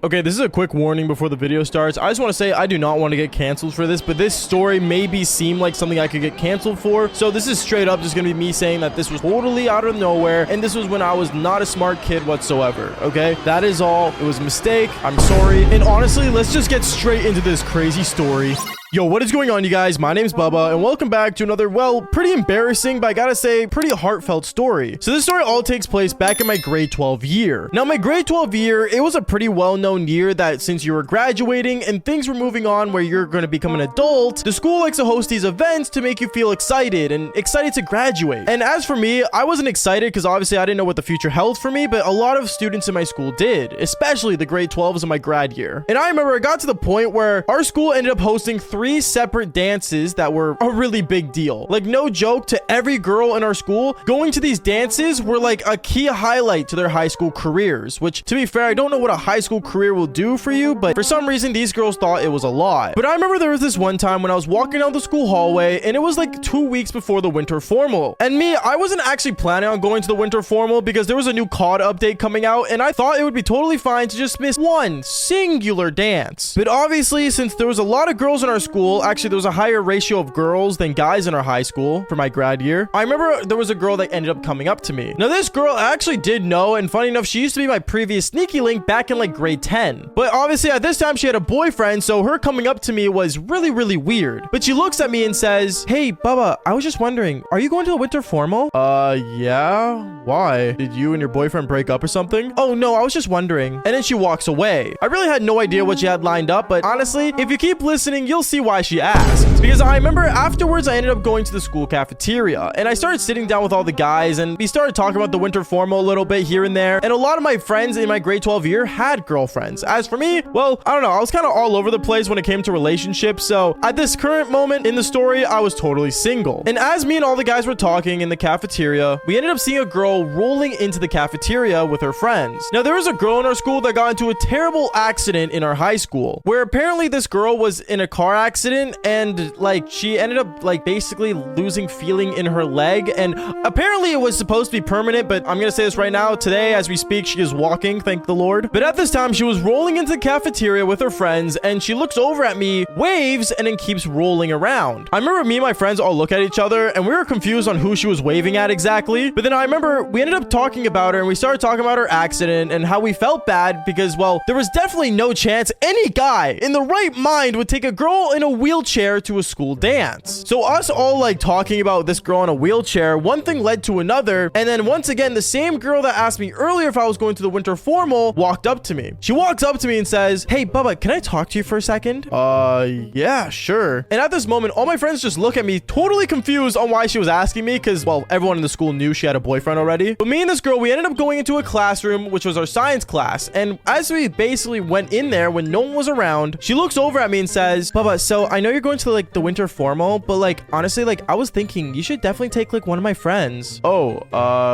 Okay, this is a quick warning before the video starts. I just want to say I do not want to get canceled for this, but this story maybe seem like something I could get canceled for. So this is straight up just going to be me saying that this was totally out of nowhere, and this was when I was not a smart kid whatsoever, okay? That is all. It was a mistake. I'm sorry. And honestly, let's just get straight into this crazy story. Yo, what is going on, you guys? My name's Bubba, and welcome back to another, well, pretty embarrassing, but I gotta say, pretty heartfelt story. So this story all takes place back in my grade 12 year. Now, my grade 12 year, it was a pretty well-known year that since you were graduating and things were moving on where you're gonna become an adult, the school likes to host these events to make you feel excited and excited to graduate. And as for me, I wasn't excited because obviously I didn't know what the future held for me, but a lot of students in my school did, especially the grade 12s in my grad year. And I remember it got to the point where our school ended up hosting three separate dances that were a really big deal. Like, no joke, to every girl in our school, going to these dances were like a key highlight to their high school careers, which, to be fair, I don't know what a high school career will do for you, but for some reason these girls thought it was a lot. But I remember there was this one time when I was walking down the school hallway, and it was like 2 weeks before the winter formal, and me, I wasn't actually planning on going to the winter formal because there was a new COD update coming out, and I thought it would be totally fine to just miss one singular dance. But obviously, since there was a lot of girls in our school, actually there was a higher ratio of girls than guys in our high school for my grad year, I remember there was a girl that ended up coming up to me. Now, this girl I actually did know, and funny enough, she used to be my previous sneaky link back in like grade 10. But obviously at this time she had a boyfriend, so her coming up to me was really weird. But she looks at me and says, "Hey, Bubba, I was just wondering, are you going to the winter formal?" Yeah? Why? Did you and your boyfriend break up or something? "Oh, no, I was just wondering." And then she walks away. I really had no idea what she had lined up, but honestly, if you keep listening, you'll see why she asked. Because I remember afterwards, I ended up going to the school cafeteria, and I started sitting down with all the guys, and we started talking about the winter formal a little bit here and there. And a lot of my friends in my grade 12 year had girlfriends. As for me, well, I don't know, I was kind of all over the place when it came to relationships. So at this current moment in the story, I was totally single. And as me and all the guys were talking in the cafeteria, we ended up seeing a girl rolling into the cafeteria with her friends. Now, there was a girl in our school that got into a terrible accident in our high school, where apparently this girl was in a car accident, and like she ended up like basically losing feeling in her leg, and apparently it was supposed to be permanent, but I'm gonna say this right now, today as we speak, she is walking, thank the Lord. But at this time, she was rolling into the cafeteria with her friends, and she looks over at me, waves, and then keeps rolling around. I remember me and my friends all look at each other, and we were confused on who she was waving at exactly. But then I remember we ended up talking about her, and we started talking about her accident and how we felt bad because, well, there was definitely no chance any guy in the right mind would take a girl in a wheelchair to a school dance. So us all like talking about this girl in a wheelchair, one thing led to another, and then once again, the same girl that asked me earlier if I was going to the winter formal walked up to me. She walks up to me and says, "Hey, Bubba, can I talk to you for a second?" Yeah, sure. And at this moment, all my friends just look at me totally confused on why she was asking me because, well, everyone in the school knew she had a boyfriend already. But me and this girl, we ended up going into a classroom, which was our science class, and as we basically went in there when no one was around, she looks over at me and says, "Bubba, so I know you're going to like the winter formal, but like honestly, like I was thinking you should definitely take like one of my friends." "Oh,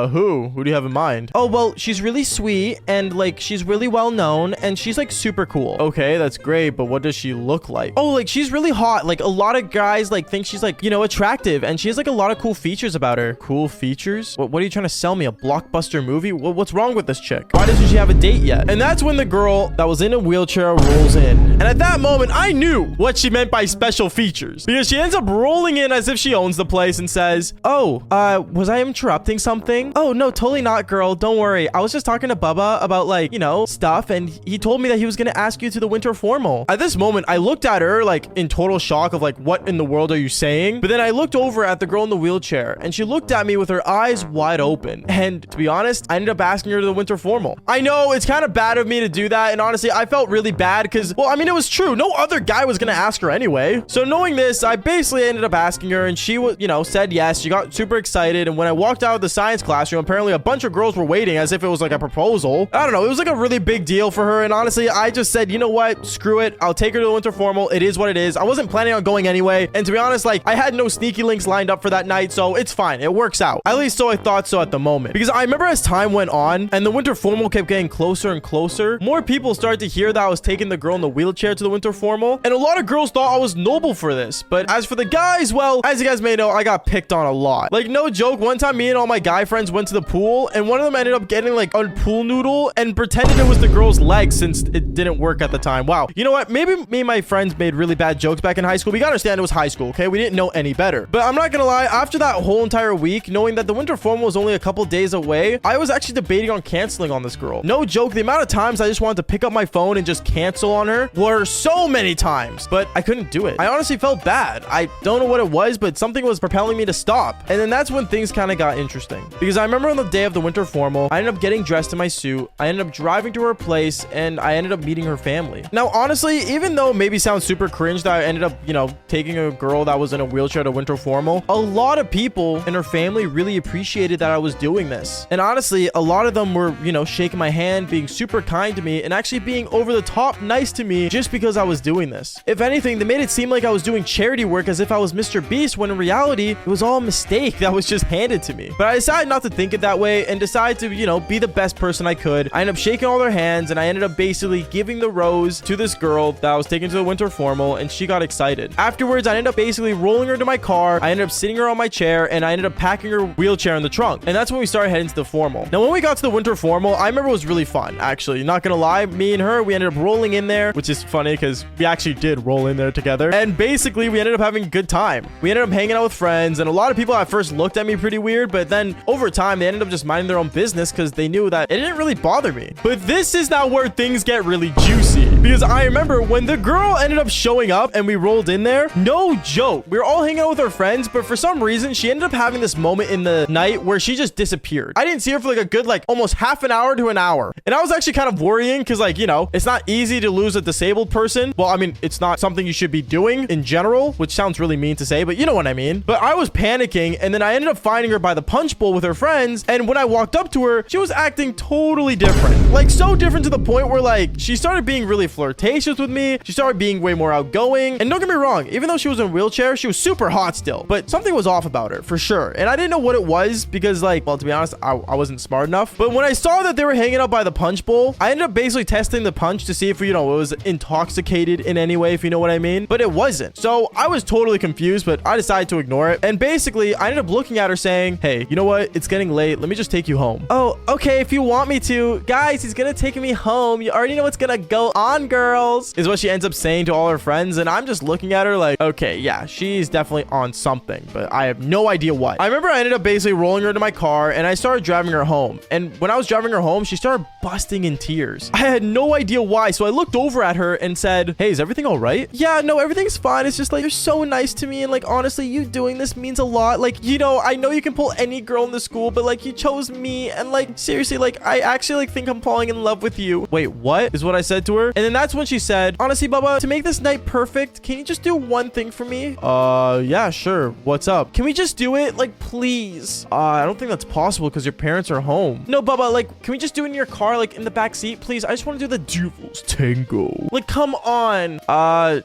who do you have in mind?" "Oh, well, she's really sweet and like she's really well known and she's like super cool." "Okay, that's great, but what does she look like?" "Oh, like she's really hot. Like a lot of guys like think she's like, you know, attractive, and she has like a lot of cool features about her." "Cool features? What are you trying to sell me? A blockbuster movie? What's wrong with this chick? Why doesn't she have a date yet?" And that's when the girl that was in a wheelchair rolls in. And at that moment, I knew what she meant by special features, because she ends up rolling in as if she owns the place and says, "Oh, was I interrupting something?" "Oh, no, totally not, girl. Don't worry. I was just talking to Bubba about like, you know, stuff, and he told me that he was going to ask you to the winter formal." At this moment, I looked at her like in total shock of like, what in the world are you saying? But then I looked over at the girl in the wheelchair, and she looked at me with her eyes wide open. And to be honest, I ended up asking her to the winter formal. I know it's kind of bad of me to do that, and honestly, I felt really bad because, well, I mean, it was true. No other guy was going to ask her anyway. So knowing this, I basically ended up asking her, and she was, you know, said yes. She got super excited, and when I walked out of the science classroom, apparently a bunch of girls were waiting as if it was like a proposal. I don't know. It was like a really big deal for her, and honestly, I just said, you know what? Screw it. I'll take her to the winter formal. It is what it is. I wasn't planning on going anyway, and to be honest, like, I had no sneaky links lined up for that night, so it's fine. It works out. At least so I thought so at the moment. Because I remember as time went on, and the winter formal kept getting closer and closer, more people started to hear that I was taking the girl in the wheelchair to the winter formal, and a lot of girls thought thought I was noble for this. But as for the guys, well, as you guys may know, I got picked on a lot. Like, no joke, one time me and all my guy friends went to the pool, and one of them ended up getting like a pool noodle and pretended it was the girl's leg since it didn't work at the time. Wow. You know what? Maybe me and my friends made really bad jokes back in high school. We gotta understand it was high school, okay? We didn't know any better. But I'm not gonna lie, after that whole entire week, knowing that the winter formal was only a couple days away, I was actually debating on canceling on this girl. No joke, the amount of times I just wanted to pick up my phone and just cancel on her were so many times, but I couldn't do it. I honestly felt bad. I don't know what it was, but something was propelling me to stop. And then that's when things kind of got interesting, because I remember on the day of the winter formal, I ended up getting dressed in my suit. I ended up driving to her place, and I ended up meeting her family. Now, honestly, even though it maybe sounds super cringe that I ended up, you know, taking a girl that was in a wheelchair to winter formal, a lot of people in her family really appreciated that I was doing this. And honestly, a lot of them were, you know, shaking my hand, being super kind to me, and actually being over the top nice to me just because I was doing this. If anything, they made it seem like I was doing charity work as if I was Mr. Beast, when in reality, it was all a mistake that was just handed to me. But I decided not to think it that way and decided to, you know, be the best person I could. I ended up shaking all their hands, and I ended up basically giving the rose to this girl that I was taking to the winter formal, and she got excited. Afterwards, I ended up basically rolling her to my car. I ended up sitting her on my chair, and I ended up packing her wheelchair in the trunk. And that's when we started heading to the formal. Now, when we got to the winter formal, I remember it was really fun, actually. Not gonna lie, me and her, we ended up rolling in there, which is funny because we actually did roll in there together. And basically, we ended up having a good time. We ended up hanging out with friends, and a lot of people at first looked at me pretty weird, but then over time, they ended up just minding their own business because they knew that it didn't really bother me. But this is now where things get really juicy, because I remember when the girl ended up showing up and we rolled in there, no joke, we were all hanging out with our friends, but for some reason, she ended up having this moment in the night where she just disappeared. I didn't see her for like a good, like almost half an hour to an hour. And I was actually kind of worrying because, like, you know, it's not easy to lose a disabled person. Well, I mean, it's not something you should be doing in general, which sounds really mean to say, but you know what I mean. But I was panicking, and then I ended up finding her by the punch bowl with her friends. And when I walked up to her, she was acting totally different. Like, so different to the point where, like, she started being really flirtatious with me. She started being way more outgoing. And don't get me wrong, even though she was in a wheelchair, she was super hot still. But something was off about her, for sure. And I didn't know what it was because, like, well, to be honest, I wasn't smart enough. But when I saw that they were hanging out by the punch bowl, I ended up basically testing the punch to see if, you know, it was intoxicated in any way, if you know what I mean. But it wasn't. So I was totally confused, but I decided to ignore it. And basically, I ended up looking at her saying, hey, you know what? It's getting late. Let me just take you home. Oh, okay, if you want me to. Guys, he's gonna take me home. You already know what's gonna go on, girls, is what she ends up saying to all her friends. And I'm just looking at her like, okay, yeah, she's definitely on something, but I have no idea what. I remember I ended up basically rolling her to my car, and I started driving her home. And when I was driving her home, she started busting in tears. I had no idea why. So I looked over at her and said, hey, is everything all right? Yeah, no, everything's fine. It's just like, you're so nice to me. And like, honestly, you doing this means a lot. Like, you know, I know you can pull any girl in the school, but like, you chose me. And like, seriously, like, I actually like think I'm falling in love with you. Wait, what is what I said to her? And then that's when she said, honestly, Baba, to make this night perfect, can you just do one thing for me? Yeah, sure. What's up? Can we just do it? Like, please. I don't think that's possible because your parents are home. No, Baba, like, can we just do it in your car, like in the back seat, please? I just want to do the Devil's Tango. Like, come on.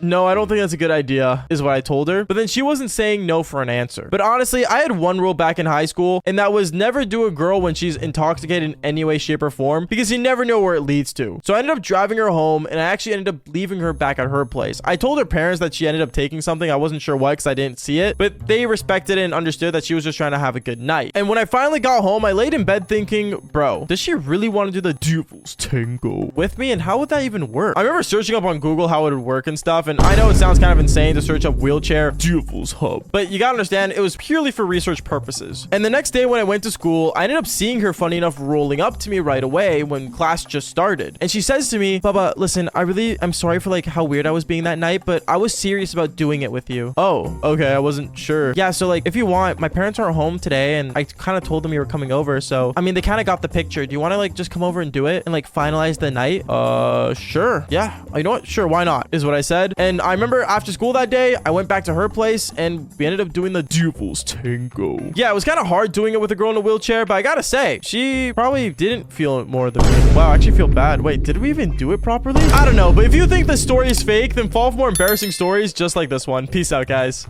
No, I don't think that's a good idea, is what I told her. But then she wasn't saying no for an answer. But honestly, I had one rule back in high school, and that was never do a girl when she's intoxicated in any way, shape, or form, because you never know where it leads to. So I ended up driving her home, and I actually ended up leaving her back at her place. I told her parents that she ended up taking something. I wasn't sure what because I didn't see it, but they respected it and understood that she was just trying to have a good night. And when I finally got home, I laid in bed thinking, bro, does she really want to do the Devil's Tango with me? And how would that even work? I remember searching up on Google how it would work and stuff, and I know it sounds kind of insane to search up wheelchair Devil's Hub, but you gotta understand, it was purely for research purposes. And the next day when I went to school, I ended up seeing her, funny enough, rolling up to me right away when class just started. And she says to me, Baba, listen, I'm sorry for like how weird I was being that night, but I was serious about doing it with you. Oh, okay, I wasn't sure. Yeah, so like, if you want, my parents aren't home today, and I kind of told them you were coming over, so I mean, they kind of got the picture. Do you want to like just come over and do it and like finalize the night? Sure. Yeah, you know what? Sure, why not, is what I said. And I remember after school that day, I went back to her place, and we ended up doing the Devil's Tango. Yeah, it was kind of hard doing it with a girl in a wheelchair, but I gotta say, she probably didn't feel it more than me. Wow, I actually feel bad. Wait, did we even do it properly? I don't know, but if you think the story is fake, then follow for more embarrassing stories just like this one. Peace out, guys.